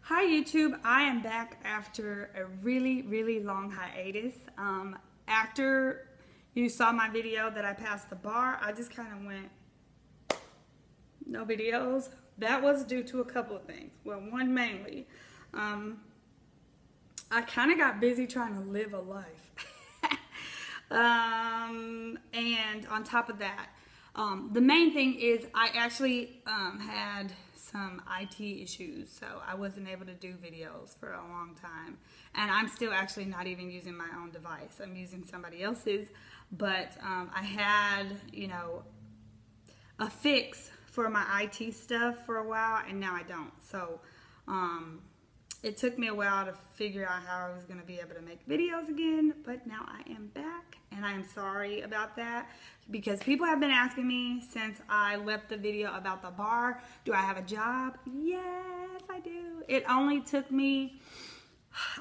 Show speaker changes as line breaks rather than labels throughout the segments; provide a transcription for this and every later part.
Hi YouTube, I am back after a really long hiatus. After you saw my video that I passed the bar, I just kind of went, no videos. That was due to a couple of things. Well, one mainly, I kind of got busy trying to live a life. And on top of that, the main thing is I actually had some IT issues, so I wasn't able to do videos for a long time. And I'm still actually not even using my own device. I'm using somebody else's, but I had, a fix for my IT stuff for a while, and now I don't. So it took me a while to figure out how I was going to be able to make videos again, but now I am back, and I am sorry about that because people have been asking me since I left the video about the bar, do I have a job? Yes, I do. It only took me,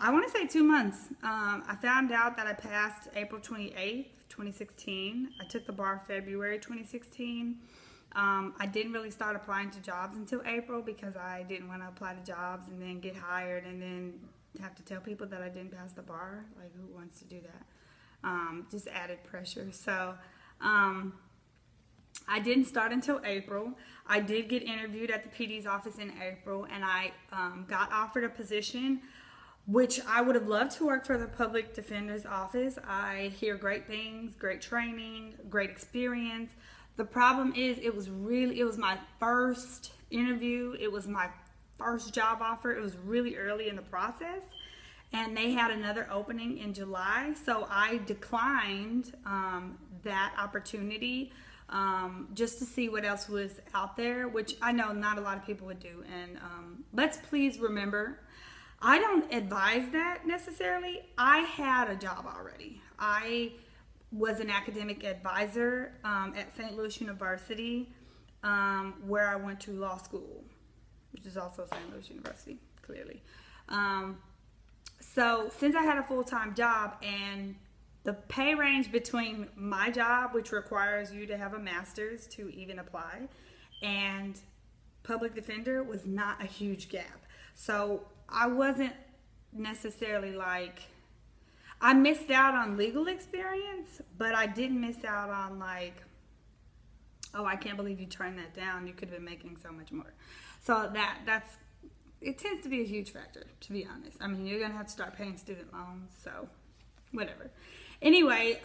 I want to say 2 months. I found out that I passed April 28th, 2016. I took the bar February 2016. I didn't really start applying to jobs until April because I didn't want to apply to jobs and then get hired and then have to tell people that I didn't pass the bar. Like, who wants to do that? Just added pressure. So I didn't start until April. I did get interviewed at the PD's office in April, and I got offered a position which I would have loved to work for the public defender's office. I hear great things, great training, great experience. The problem is it was my first interview. It was my first job offer. It was really early in the process, and they had another opening in July. So I declined that opportunity just to see what else was out there, which I know not a lot of people would do. And let's please remember, I don't advise that necessarily. I had a job already. I was an academic advisor at St. Louis University, where I went to law school, which is also St. Louis University, clearly. So since I had a full-time job, and the pay range between my job, which requires you to have a master's to even apply, and public defender was not a huge gap. So I wasn't necessarily like, I missed out on legal experience, but I didn't miss out on like, oh, I can't believe you turned that down. You could have been making so much more. So it tends to be a huge factor, to be honest. I mean, you're going to have to start paying student loans, so whatever. Anyway,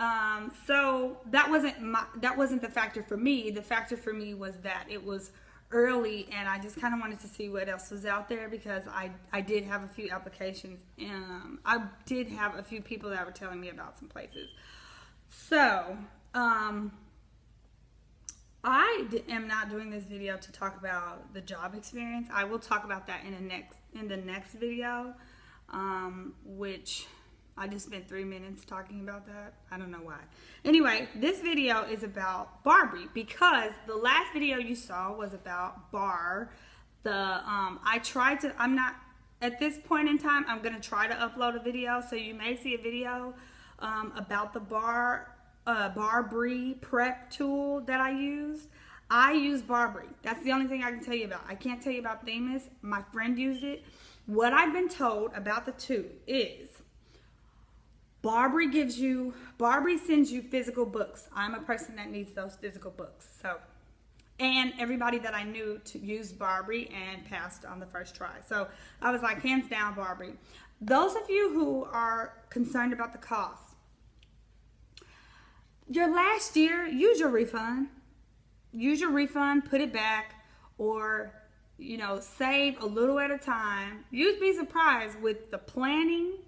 so that wasn't the factor for me. The factor for me was that it was early, and I just kind of wanted to see what else was out there because I did have a few applications, and I did have a few people that were telling me about some places. So I am not doing this video to talk about the job experience. I will talk about that in the next video, which I just spent 3 minutes talking about that. I don't know why. Anyway, this video is about Barbary because the last video you saw was about bar. I'm not, at this point in time, I'm going to try to upload a video. So you may see a video about the Barbary prep tool that I use. I use Barbary. That's the only thing I can tell you about. I can't tell you about Themis. My friend used it. What I've been told about the two is Barbary sends you physical books. I'm a person that needs those physical books. So, and everybody that I knew to use Barbary and passed on the first try. So I was like, hands down, Barbary. Those of you who are concerned about the cost, your last year, use your refund. Use your refund, put it back, or save a little at a time. You'd be surprised with the planning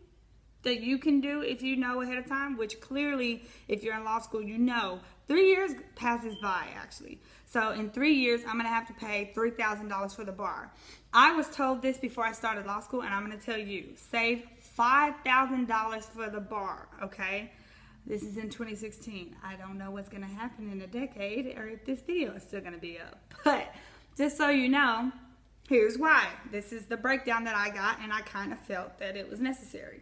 that you can do if you know ahead of time, which clearly if you're in law school, 3 years passes by actually. So in 3 years, I'm gonna have to pay $3,000 for the bar. I was told this before I started law school, and I'm gonna tell you, save $5,000 for the bar, okay? This is in 2016. I don't know what's gonna happen in a decade or if this video is still gonna be up, but just so you know, here's why. This is the breakdown that I got, and I kind of felt that it was necessary.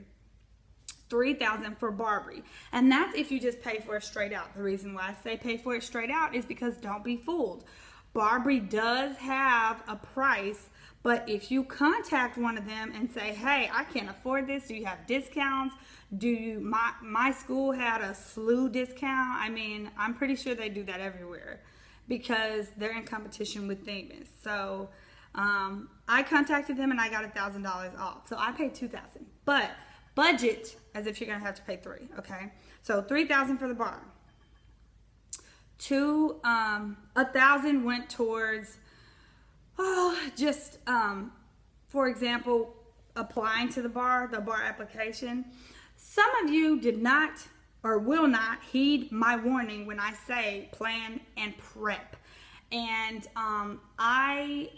$3,000 for Barbary, and that's if you just pay for it straight out. The reason why I say pay for it straight out is because don't be fooled. Barbary does have a price, But if you contact one of them and say, hey, I can't afford this, do you have discounts? Do you, my school had a SLU discount. I mean, I'm pretty sure they do that everywhere because they're in competition with Themis. So I contacted them and I got $1,000 off. So I paid $2,000. But budget as if you're gonna have to pay $3,000, okay? So $3,000 for the bar. $1,000 went towards, for example, applying to the bar application. Some of you did not or will not heed my warning when I say plan and prep. And I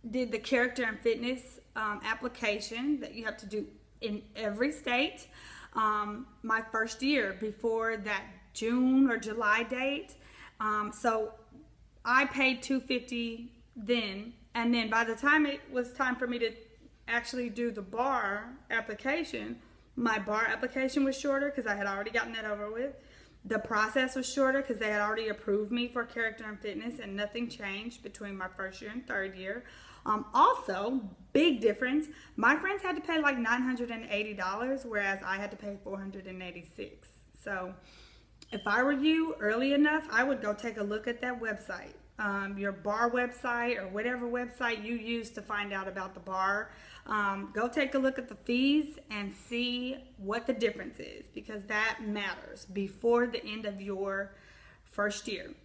did the character and fitness application that you have to do in every state my first year before that June or July date. So I paid $250 then, and then by the time it was time for me to actually do the bar application, my bar application was shorter because I had already gotten that over with. The process was shorter because they had already approved me for character and fitness, and nothing changed between my first year and third year. Also, big difference, my friends had to pay like $980, whereas I had to pay $486. So if I were you, early enough, I would go take a look at that website, your bar website or whatever website you use to find out about the bar. Go take a look at the fees and see what the difference is, because that matters before the end of your first year.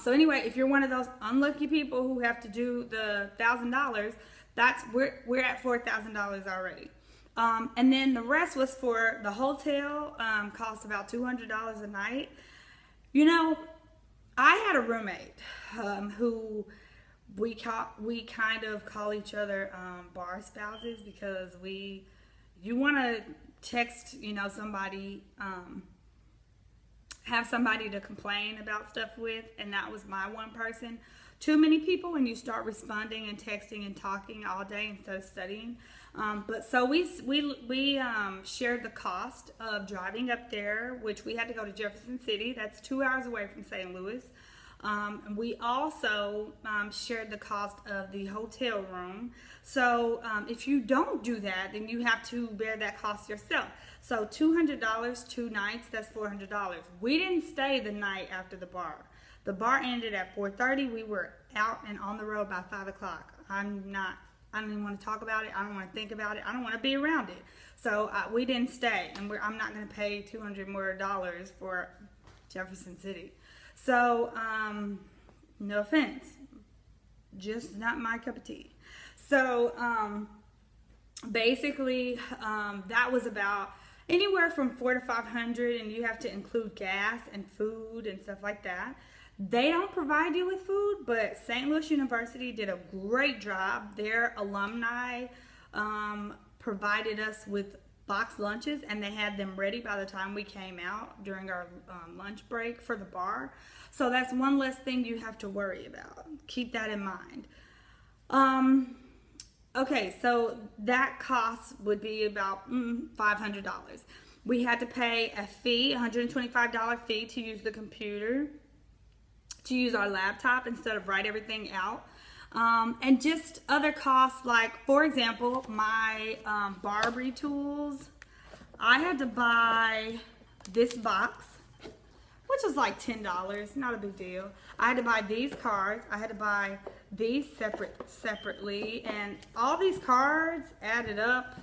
So anyway, if you're one of those unlucky people who have to do the $1,000, we're at $4,000 already. And then the rest was for the hotel, cost about $200 a night. You know, I had a roommate who we kind of call each other bar spouses, because you want to text, you know, somebody, have somebody to complain about stuff with, and that was my one person. Too many people when you start responding and texting and talking all day instead of studying. But so we shared the cost of driving up there, which we had to go to Jefferson City. That's 2 hours away from St. Louis. And we also shared the cost of the hotel room. So if you don't do that, then you have to bear that cost yourself. So $200, 2 nights, that's $400. We didn't stay the night after the bar. The bar ended at 4:30. We were out and on the road by 5 o'clock. I don't even want to talk about it. I don't want to think about it. I don't want to be around it. So we didn't stay, and I'm not going to pay $200 more for Jefferson City. So no offense, just not my cup of tea. So basically that was about anywhere from $400 to $500, and you have to include gas and food and stuff like that. They don't provide you with food, but St. Louis University did a great job. Their alumni provided us with box lunches, and they had them ready by the time we came out during our lunch break for the bar. So that's one less thing you have to worry about. Keep that in mind. Okay, so that cost would be about $500. We had to pay a fee, $125 fee to use the computer, to use our laptop instead of write everything out. And just other costs, like, for example, my Barbary tools. I had to buy this box, which was like $10, not a big deal. I had to buy these cards. I had to buy these separately, and all these cards added up,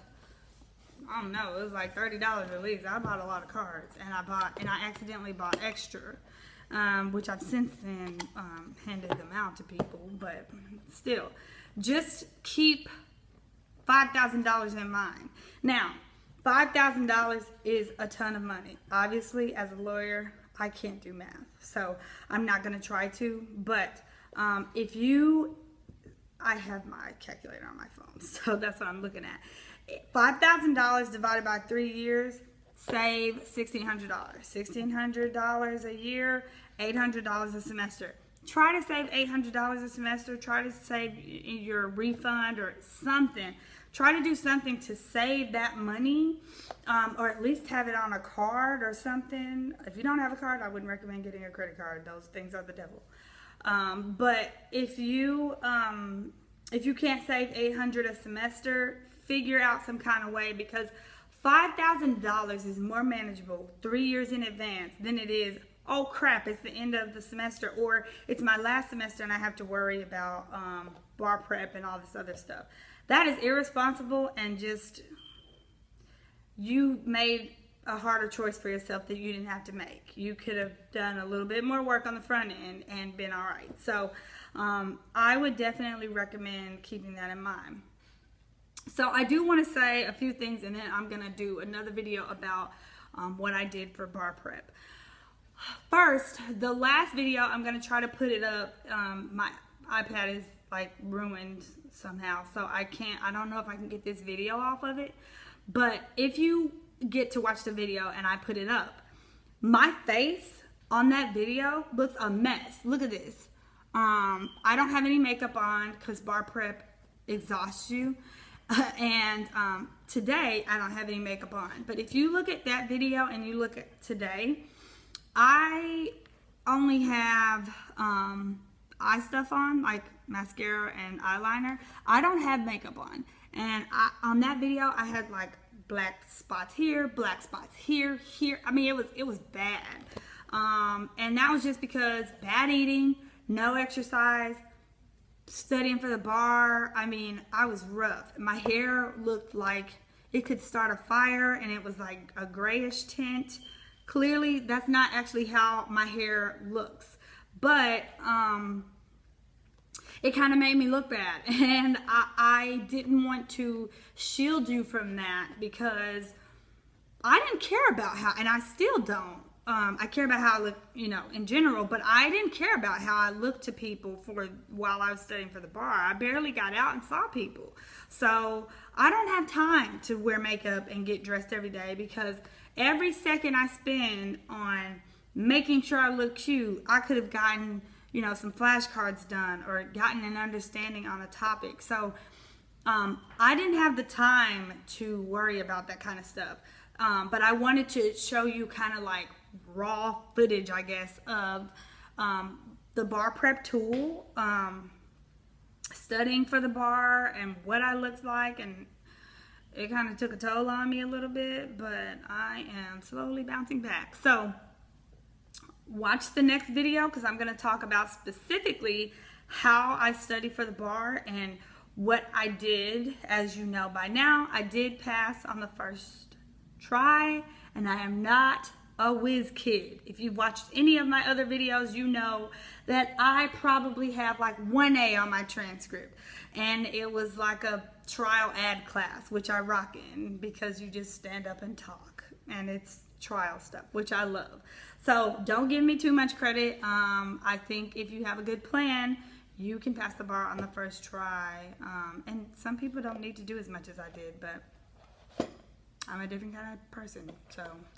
I don't know, it was like $30 at least. I bought a lot of cards, and I accidentally bought extra, which I've since then handed them out to people, but still, just keep $5,000 in mind. Now, $5,000 is a ton of money. Obviously, as a lawyer, I can't do math, so I'm not going to try to, but I have my calculator on my phone, so that's what I'm looking at. $5,000 divided by 3 years, save $1,600. $1,600 a year, $800 a semester. Try to save $800 a semester. Try to save your refund or something. Try to do something to save that money, or at least have it on a card or something. If you don't have a card, I wouldn't recommend getting a credit card. Those things are the devil. But if you if you can't save $800 a semester, figure out some kind of way, because $5,000 is more manageable 3 years in advance than it is, oh crap, it's the end of the semester, or it's my last semester and I have to worry about bar prep and all this other stuff. That is irresponsible, and just, you made a harder choice for yourself that you didn't have to make. You could have done a little bit more work on the front end and been all right. So I would definitely recommend keeping that in mind. So I do want to say a few things, and then I'm going to do another video about what I did for bar prep. First, the last video, I'm going to try to put it up. My iPad is like ruined somehow, so I don't know if I can get this video off of it. But if you get to watch the video and I put it up, my face on that video looks a mess. Look at this. I don't have any makeup on because bar prep exhausts you. And today I don't have any makeup on. But if you look at that video and you look at today, I only have eye stuff on, like mascara and eyeliner. I don't have makeup on. And on that video, I had like black spots here, black spots here, here. I mean, it was bad. And that was just because bad eating, no exercise, studying for the bar. I mean, I was rough. My hair looked like it could start a fire, and it was like a grayish tint. Clearly, that's not actually how my hair looks. But it kind of made me look bad, and I didn't want to shield you from that, because I didn't care about how, and I still don't. I care about how I look, you know, in general, but I didn't care about how I looked to people while I was studying for the bar. I barely got out and saw people. So I don't have time to wear makeup and get dressed every day, because every second I spend on making sure I look cute, I could have gotten, you know, some flashcards done or gotten an understanding on a topic. So I didn't have the time to worry about that kind of stuff. But I wanted to show you kind of like raw footage, I guess, of the bar prep tool, studying for the bar, and what I looked like. And it kind of took a toll on me a little bit, but I am slowly bouncing back. So watch the next video, because I'm going to talk about specifically how I study for the bar and what I did. As you know by now, I did pass on the first try, and I am not a whiz kid. If you've watched any of my other videos, you know that I probably have like 1A on my transcript, and it was like a trial ad class, which I rock in, because you just stand up and talk, and it's trial stuff, which I love. So don't give me too much credit. I think if you have a good plan, you can pass the bar on the first try. And some people don't need to do as much as I did, but I'm a different kind of person,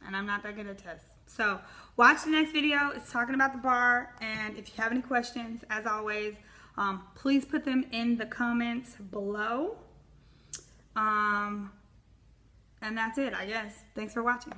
and I'm not that good at tests. So watch the next video. It's talking about the bar, and if you have any questions, as always, please put them in the comments below. And that's it, I guess. Thanks for watching.